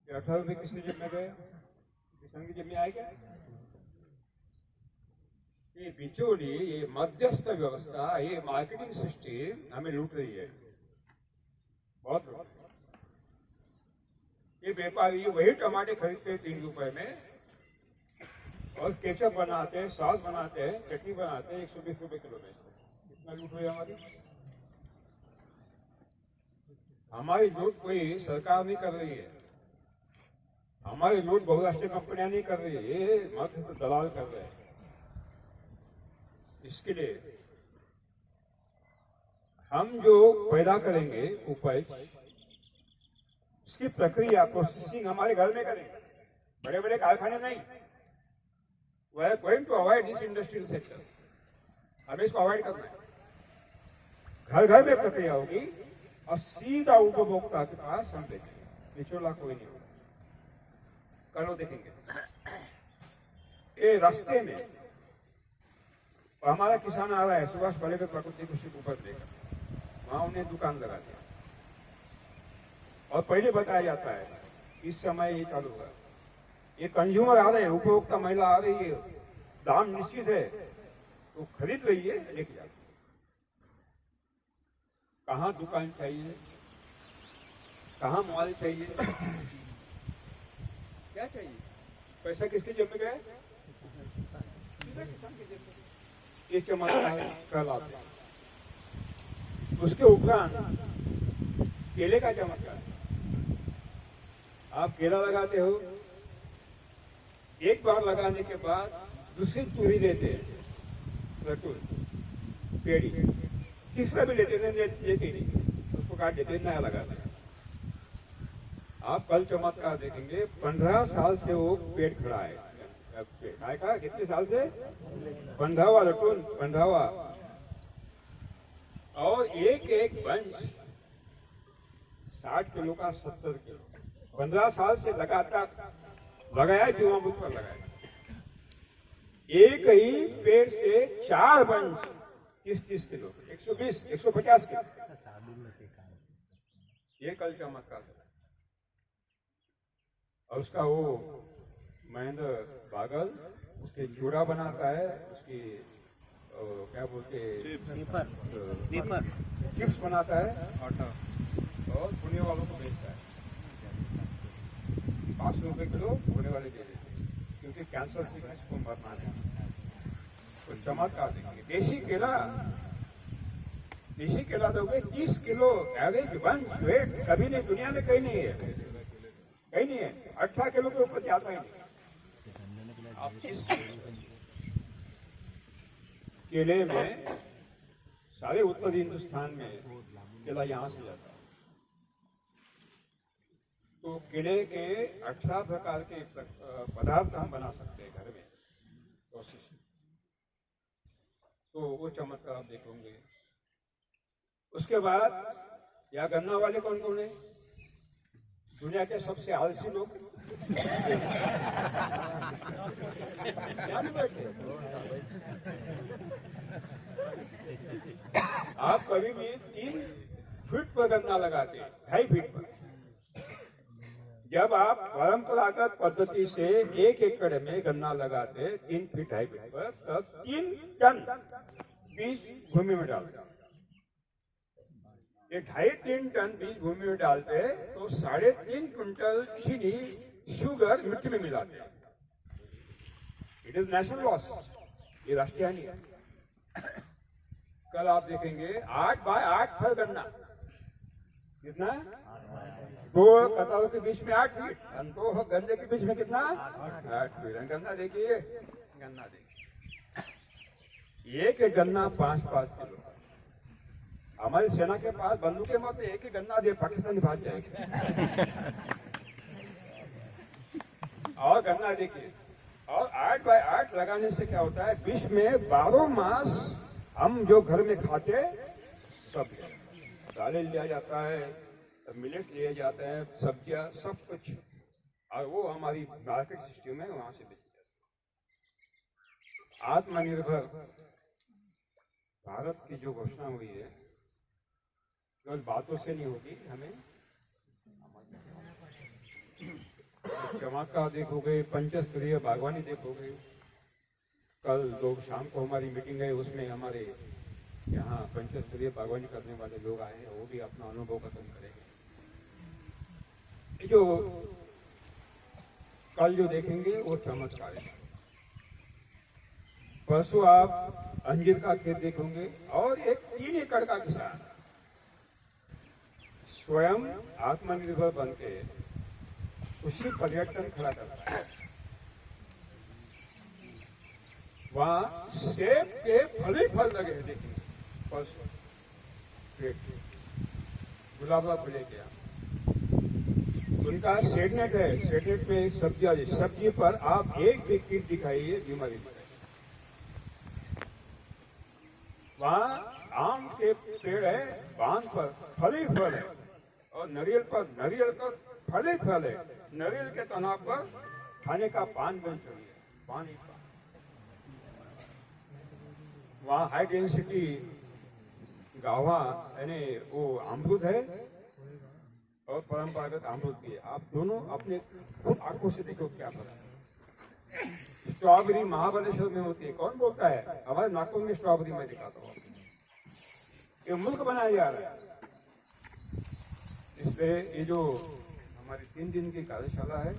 18 रुपए किसके जेब में गए? किसान की जेब में आए क्या? ये बिचौली, ये मध्यस्थ व्यवस्था, ये मार्केटिंग सिस्टम हमें लूट रही है, बहुत लूट रही है। ये व्यापारी वही टमाटे खरीदते हैं 3 रुपए में और केचप बनाते हैं, सॉस बनाते हैं, चटनी बनाते हैं, 120 रुपए किलो बेचते हैं। कितना लूट हुई हमारी? हमारी लूट कोई सरकार नहीं कर रही है, हमारी लूट बहुराष्ट्रीय कंपनियां नहीं कर रही है, ये मध्यस्थ दलाल कर रहे हैं। इसके लिए हम जो पैदा करेंगे उपज, इसकी प्रक्रिया प्रोसेसिंग हमारे घर में करेंगे, बड़े बड़े कारखाने नहीं। We are going to avoid this industrial sector, हमें इसको अवॉइड करना है। घर घर में प्रक्रिया होगी और सीधा उपभोक्ता के पास हम देखेंगे, बिचौला कोई नहीं होगा। कल देखेंगे ये रास्ते में और हमारा किसान आ रहा है सुभाष पालेकर प्राकृतिक कृषि उपज लेकर, वहां उन्हें दुकान लगा दिया और पहले बताया जाता है इस समय ये चालू होगा। ये कंज्यूमर आ रहे हैं, उपभोक्ता महिला आ रही है, दाम निश्चित है तो खरीद रही है, लेके जाती है। कहाँ दुकान चाहिए, कहाँ मॉल चाहिए, क्या चाहिए? पैसा किसके जेब में गया? किसान के जेब में। ये चमत्कार कहलाते हैं। उसके उपरांत केले का चमत्कार। आप केला लगाते हो, एक बार लगाने के बाद दूसरी तुरी लेते हैं, पेड़ी, तीसरा भी लेते हैं, लेते नहीं, उसको काट देते हैं, नया लगाते हैं। आप कल चमत्कार देखेंगे, 15 साल से वो पेड़ खड़ा है। काय का कितने साल से? 15वां लटून, 15वां। और एक एक बंच 60 किलो का, 70 किलो। 15 साल से लगातार लगाया, जीवामृत पर लगाया। एक ही पेड़ से 4 बंच 30-30 किलो, 120, 150 किलो। ये कल चमत्कार है। और उसका वो महेंद्र बागल उसके चूड़ा बनाता है, उसकी क्या बोलते चिप्स बनाता है और पुणे वालों को बेचता है। 500 रुपए किलो पुणे वाले दे देते हैं, क्योंकि कैंसर सिकनेस को मरना है। तो चमत्कार देंगे। देशी केला दोगे 30 किलो एवरेज बंच वेट, कभी नहीं, दुनिया में कहीं नहीं है, कहीं नहीं है। 18 किलो के ऊपर जाता ही नहीं। केले में सारे उत्तर हिंदुस्तान में केला यहां से जाता है। तो केले के 18 प्रकार के पदार्थ हम बना सकते हैं घर में प्रोसेस। तो वो चमत्कार आप देखोगे। उसके बाद या गन्ना वाले कौन कौन है? दुनिया के सबसे आलसी लोग। आप कभी भी 3 फीट पर गन्ना लगाते, 2.5 फीट पर। जब आप परंपरागत पद्धति से 1 एकड़ में गन्ना लगाते 3 फीट 2.5 फीट पर, तब 3 टन बीज भूमि में डालते। ये 2.5-3 टन बीज भूमि में डालते तो 3.5 क्विंटल चीनी शुगर मिट्टी में मिलाते। इट इज नेशनल लॉस, ये राष्ट्रीय हानि है। कल आप देखेंगे 8 बाय 8 फल गन्ना, कितना? 2 कतारों के बीच में 8 फीट, 2 गन्ने के बीच में कितना? 8 फीट। गन्ना देखिए, गन्ना देखिए, एक गन्ना 5-5 किलो। हमारी सेना के पास बंदूकें मत, एक ही गन्ना दे पाकिस्तानी भाग जाएंगे। और गन्ना देखिए, और 8 बाय 8 लगाने से क्या होता है, विश्व में 12 मास हम जो घर में खाते सब दालें लिया जाता है, मिलेट्स लिए जाते हैं, सब्जियां, सब कुछ, और वो हमारी मार्केट सिस्टम है, वहां से बेची जाती है। आत्मनिर्भर भारत की जो घोषणा हुई है, केवल बातों से नहीं होगी, हमें चमत्कार देखोगे, पंचस्तरीय बागवानी देखोगे। कल लोग शाम को हमारी मीटिंग है, उसमें हमारे यहाँ पंचस्तरीय बागवानी करने वाले लोग आए हैं, वो भी अपना अनुभव खत्म करेंगे। जो कल जो देखेंगे वो चमत्कार है। परसों आप अंजीर का खेत देखोगे और एक 3 एकड़ का किसान स्वयं आत्मनिर्भर बनके उसी पर्यटन खड़ा करता है। वहां सेब के फल ही फल लगे हैं, देखिए परसों गुलाब फूले क्या उनका सेडनेट है। सेडनेट में सब्जी पर आप एक भी कीट दिखाइए बीमारी में। वहां आम के पेड़ है, बांध पर फल ही फल है, और नारियल पर फल ही फल है। नारियल के तना पर खाने का पान बन चुकी है, पानी का। वहां हाई डेंसिटी गावा यानी वो अमरूद है और परंपरागत अमरूद भी है। आप दोनों अपने खुद आंखों से देखो क्या फर्क है। स्ट्रॉबेरी महाबलेश्वर में होती है, कौन बोलता है? हमारे नागपुर में स्ट्रॉबेरी मैं दिखाता हूँ। ये मुल्क बनाया जा रहा है। इसलिए ये जो हमारी 3 दिन की कार्यशाला है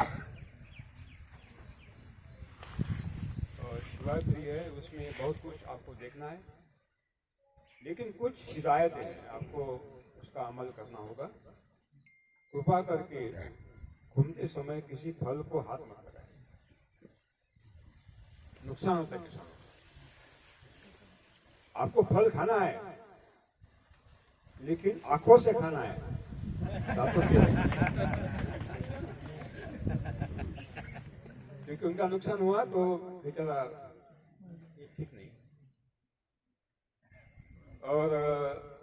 और शिवरात्रि है, उसमें बहुत कुछ आपको देखना है, लेकिन कुछ हिदायतें हैं, आपको उसका अमल करना होगा। कृपा करके घूमते समय किसी फल को हाथ मत लगाए, नुकसान होता है किसान। आपको फल खाना है, लेकिन आंखों से खाना है, दांतों से नहीं। क्योंकि उनका नुकसान हुआ तो बेचारा ठीक नहीं। और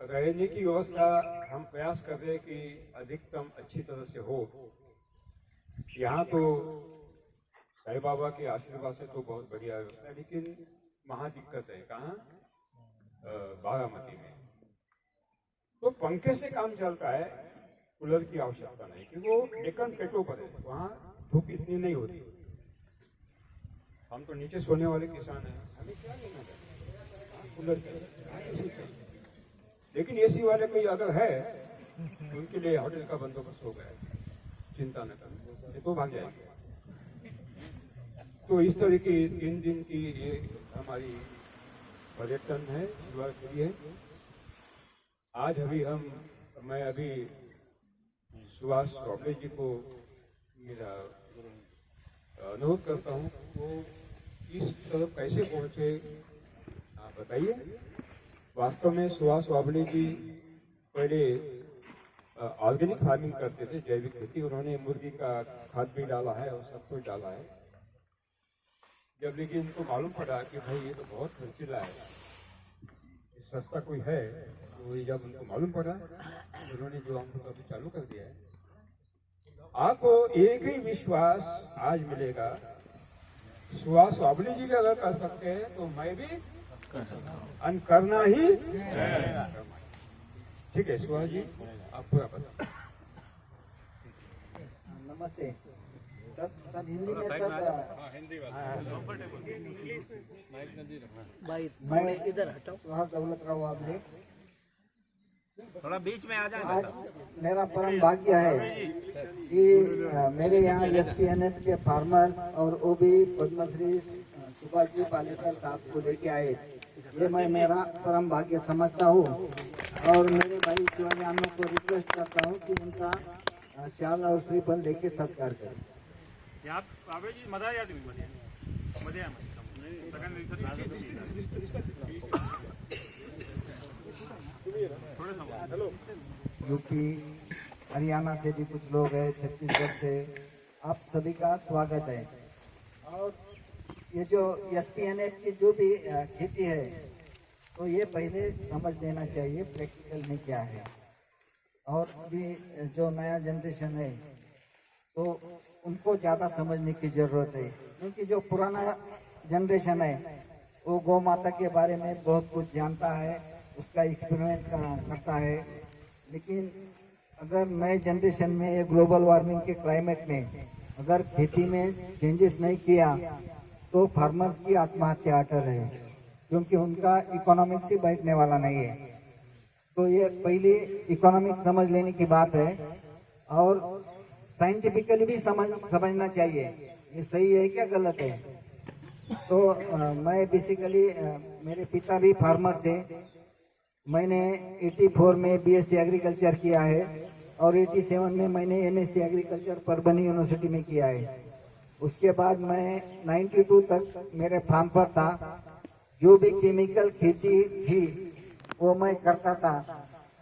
रहने की व्यवस्था हम प्रयास कर रहे हैं कि अधिकतम अच्छी तरह से हो। यहाँ तो साईं बाबा के आशीर्वाद से तो बहुत बढ़िया व्यवस्था है, लेकिन वहां दिक्कत है। कहाँ? बारामती में तो पंखे से काम चलता है, कूलर की आवश्यकता नहीं, क्योंकि वो डेक्कन प्लेटों पर है, वहां धूप इतनी नहीं होती। हम तो नीचे सोने वाले किसान हैं, हमें क्या लेना है कूलर की। लेकिन एसी वाले कोई अगर है उनके लिए होटल का बंदोबस्त हो गया है, चिंता न करें, तो भाग जाएंगे। तो इस तरह की 3 दिन की ये हमारी पर्यटन है, शिवरात्रि है। आज मैं अभी सुभाष चौबे जी को मेरा अनुरोध करता हूँ, वो इस तरफ कैसे पहुंचे आप बताइए। वास्तव में सुभाष वाबले जी पहले ऑर्गेनिक फार्मिंग करते थे, जैविक खेती। उन्होंने मुर्गी का खाद भी डाला है और सब कुछ डाला है। जब लेकिन इनको मालूम पड़ा कि भाई ये तो बहुत खर्चीला है, सस्ता कोई है, तो जब उनको मालूम पड़ा उन्होंने जो हमको अभी चालू कर दिया है। आपको एक ही विश्वास आज मिलेगा, सुभाष वाबले जी का अगर कर सकते हैं तो मैं भी करना ही। ठीक है सुभाष जी, आप पूरा बता। नमस्ते। सब हिंदी में, सब मैं इधर हटाओ। सुभाष दौलतराव वाबले, थोड़ा बीच में आ जाए। आज मेरा परम भाग्य है कि मेरे यहाँ SPNF के फार्मर्स और OB पद्मश्री सुभाष जी पालेकर साहब को लेके आए। ये मैं मेरा परम भाग्य समझता हूँ। और मेरे भाई शिवाजी आनंद को रिक्वेस्ट करता हूँ कि उनका शाल और श्रीफल लेके सत्कार करें। यूपी हरियाणा से भी कुछ लोग हैं, छत्तीसगढ़ से, आप सभी का स्वागत है। और ये जो SPNF की जो भी खेती है, तो ये पहले समझ लेना चाहिए प्रैक्टिकल में क्या है। और अभी जो नया जनरेशन है तो उनको ज़्यादा समझने की ज़रूरत है, क्योंकि जो पुराना जनरेशन है वो गौ माता के बारे में बहुत कुछ जानता है, उसका एक्सपेरिमेंट करता है। लेकिन अगर नए जनरेशन में ये ग्लोबल वार्मिंग के क्लाइमेट में अगर खेती में चेंजेस नहीं किया तो फार्मर्स की आत्महत्या अटल है, क्योंकि उनका इकोनॉमिक्स ही बैठने वाला नहीं है। तो ये पहली इकोनॉमिक्स समझ लेने की बात है, और साइंटिफिकली भी समझना चाहिए ये सही है क्या गलत है। तो मैं बेसिकली मेरे पिता भी फार्मर थे। मैंने 84 में बीएससी एग्रीकल्चर किया है और 87 में मैंने एमएससी एग्रीकल्चर परभनी यूनिवर्सिटी में किया है। उसके बाद मैं 92 तक मेरे फार्म पर था। जो भी केमिकल खेती थी वो मैं करता था,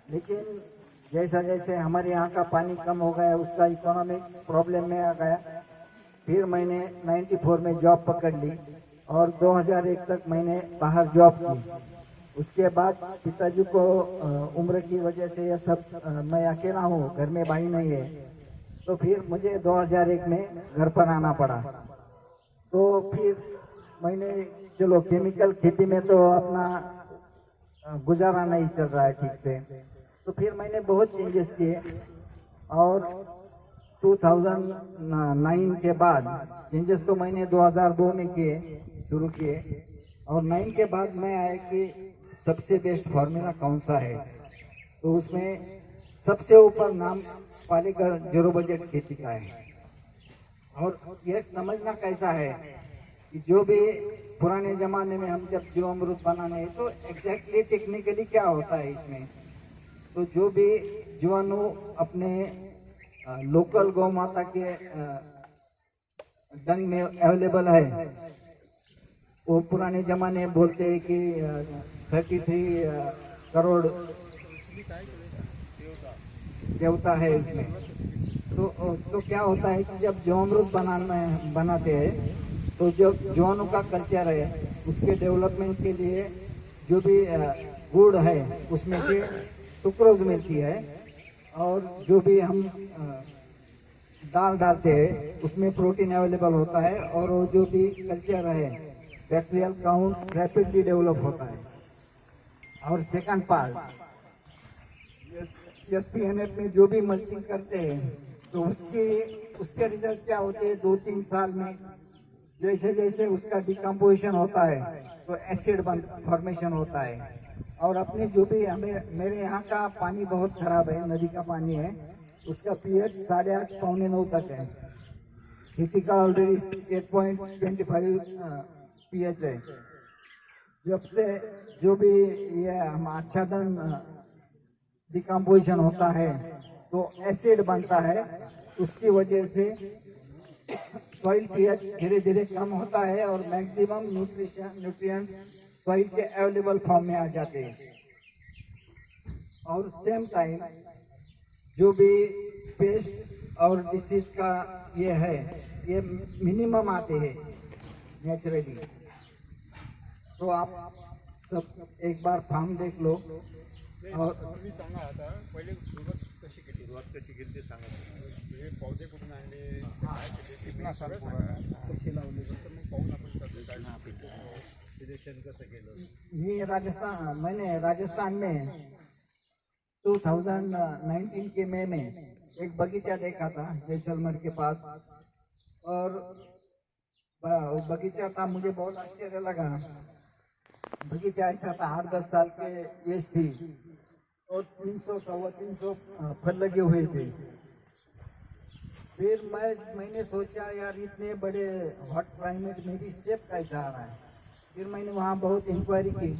लेकिन जैसा जैसे हमारे यहाँ का पानी कम हो गया, उसका इकोनॉमिक्स प्रॉब्लम में आ गया। फिर मैंने 94 में जॉब पकड़ ली और 2001 तक मैंने बाहर जॉब की। उसके बाद पिताजी को उम्र की वजह से यह सब मैं अकेला हूँ, घर में भाई नहीं है, तो फिर मुझे 2001 में घर पर आना पड़ा। तो फिर मैंने चलो केमिकल खेती में तो अपना गुजारा नहीं चल रहा है ठीक से, तो फिर मैंने बहुत चेंजेस किए और 2009 के बाद चेंजेस तो मैंने 2002 में किए शुरू किए, और 9 के बाद मैं आया कि सबसे बेस्ट फार्मूला कौन सा है। तो उसमें सबसे ऊपर नाम पालेकर जीरो बजट खेती का है। और यह समझना कैसा है कि जो भी पुराने जमाने में हम जब जीवामृत बनाने तो एग्जैक्टली टेक्निकली क्या होता है इसमें, तो जो भी जीवाणु अपने लोकल गौ माता के डंग में अवेलेबल है, वो पुराने जमाने बोलते हैं कि 33 करोड़ देवता है इसमें। तो क्या होता है कि जब जीवामृत बनाते हैं तो जो जीवाणु का कल्चर है उसके डेवलपमेंट के लिए जो भी गुड़ है उसमें से सुक्रोज मिलती है, और जो भी हम दाल डालते हैं उसमें प्रोटीन अवेलेबल होता है, और वो जो भी कल्चर है बैक्टीरियल काउंट रैपिडली डेवलप होता है। और सेकंड पार्ट एसपीएनएफ में जो भी मल्चिंग करते हैं तो उसके रिजल्ट क्या होते हैं, 2-3 साल में जैसे जैसे उसका डिकम्पोजिशन होता है तो एसिड फॉर्मेशन होता है। और अपने जो भी मेरे यहाँ का पानी बहुत खराब है, नदी का पानी है, उसका पीएच 8.5 पौने 9 तक है। खेती का ऑलरेडी 8.25 पीएच है। जब से जो भी ये हम आच्छादन डिकम्पोजिशन होता है तो एसिड बनता है, उसकी वजह से सॉइल पीएच धीरे धीरे कम होता है और मैक्सिमम न्यूट्रिएंट्स सॉइल के अवेलेबल फॉर्म में आ जाते हैं। और सेम टाइम जो भी पेस्ट और डिसीज का ये है ये मिनिमम आते हैं नेचुरली। तो आप सब एक बार फार्म देख लो। और तुम्ही सांगा आता पहिले सुरुवात कशी केली ते सांगा। हे पौधे कुठून आणले, काय केले, कीटकनाशक कशी लावली, तर मग पाहून आपण कसं काय सिलेक्शन कसं केलं। मैंने राजस्थान में 2019 के मई में एक बगीचा देखा था जैसलमेर के पास, और बगीचा था, मुझे बहुत आश्चर्य लगा। बगीचा ऐसा था 8-10 साल के एज थी और 300-350 फल लगे हुए थे। फिर मैंने सोचा यार इतने बड़े हॉट क्लाइमेट में भी सेब कैसा आ रहा है। फिर मैंने वहाँ बहुत इंक्वायरी की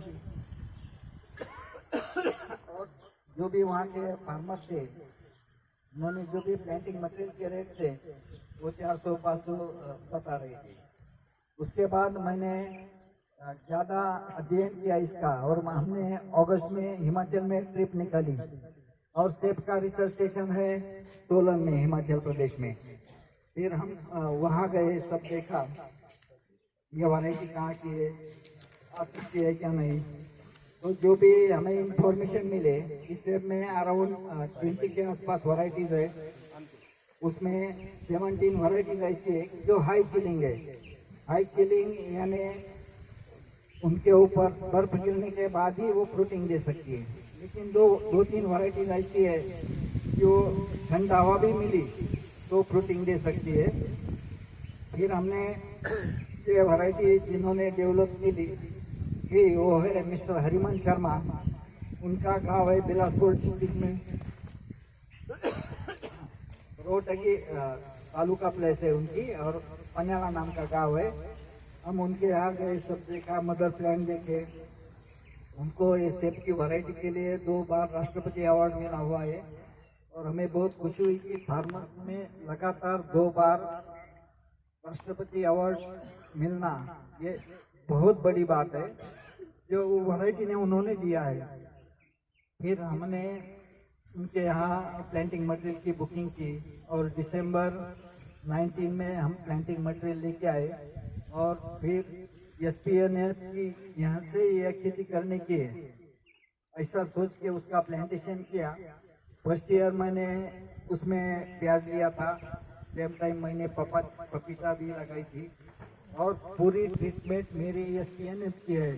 और जो भी वहाँ के फार्मर थे उन्होंने जो भी प्लांटिंग मटेरियल के रेट थे वो 400-500 बता रहे थे। उसके बाद मैंने ज़्यादा अध्ययन किया इसका, और हमने अगस्त में हिमाचल में ट्रिप निकाली, और सेब का रिसर्च स्टेशन है सोलन में हिमाचल प्रदेश में। फिर हम वहाँ गए, सब देखा ये वैरायटी कहाँ की है, आ सकती है क्या नहीं। तो जो भी हमें इंफॉर्मेशन मिले, इस सेब में अराउंड 20 के आसपास वैरायटीज है। उसमें 17 वैरायटीज ऐसी है जो हाई चिलिंग है। हाई चिलिंग यानी उनके ऊपर बर्फ गिरने के बाद ही वो फ्रूटिंग दे सकती है। लेकिन 2-3 वैरायटीज ऐसी है जो ठंडा हवा भी मिली तो तो फ्रूटिंग दे सकती है। फिर हमने ये वैरायटी जिन्होंने डेवलप की वो है मिस्टर हरिमन शर्मा। उनका गांव है बिलासपुर डिस्ट्रिक्ट में, रोहतकी तालुका प्लेस है उनकी, और पन्याला नाम का गांव है। हम उनके यहाँ गए, सब देखा, मदर प्लांट देखे। उनको ये सेब की वैरायटी के लिए 2 बार राष्ट्रपति अवार्ड मिला हुआ है, और हमें बहुत खुशी हुई कि फार्मर्स में लगातार 2 बार राष्ट्रपति अवार्ड मिलना ये बहुत बड़ी बात है, जो वैरायटी ने उन्होंने दिया है। फिर हमने उनके यहाँ प्लांटिंग मटेरियल की बुकिंग की, और दिसंबर 19 में हम प्लांटिंग मटेरियल लेके आए, और फिर SPNF की यहाँ से यह खेती करने की है ऐसा सोच के उसका प्लांटेशन किया। फर्स्ट ईयर मैंने उसमें प्याज लिया था, सेम टाइम मैंने पपीता भी लगाई थी, और पूरी ट्रीटमेंट मेरी SPNF की है।